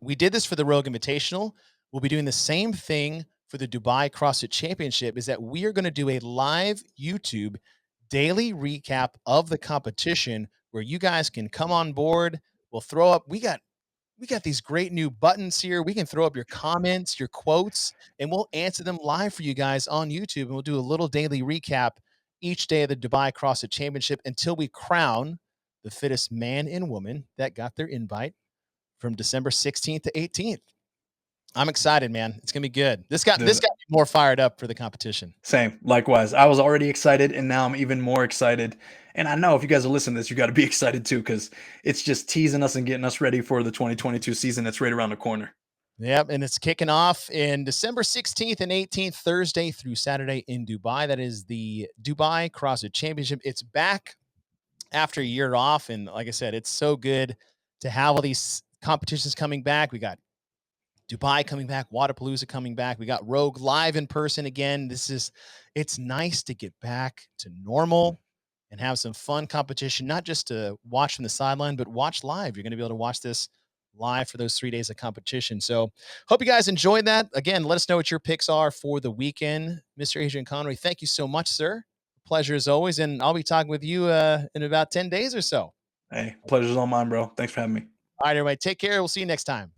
we did this for the Rogue Invitational. We'll be doing the same thing for the Dubai CrossFit Championship. Is that we are going to do a live YouTube daily recap of the competition where you guys can come on board. We'll throw up. We got these great new buttons here. We can throw up your comments, your quotes, and we'll answer them live for you guys on YouTube. And we'll do a little daily recap each day of the Dubai CrossFit Championship until we crown the fittest man and woman that got their invite from December 16th to 18th. I'm excited, man. It's gonna be good. This got me more fired up for the competition. Same, likewise. I was already excited, and now I'm even more excited. And I know if you guys are listening to this, you got to be excited too, because it's just teasing us and getting us ready for the 2022 season that's right around the corner. Yep, and it's kicking off in December 16th and 18th, Thursday through Saturday in Dubai. That is the Dubai CrossFit Championship. It's back after a year off, and like I said, it's so good to have all these competitions coming back. We got Dubai coming back, Wadapalooza coming back. We got Rogue live in person again. It's nice to get back to normal and have some fun competition, not just to watch from the sideline, but watch live. You're going to be able to watch this live for those 3 days of competition. So, hope you guys enjoyed that. Again, let us know what your picks are for the weekend. Mr. Adrian Conway, thank you so much, sir. Pleasure as always. And I'll be talking with you in about 10 days or so. Hey, pleasure's all mine, bro. Thanks for having me. All right, everybody, take care. We'll see you next time.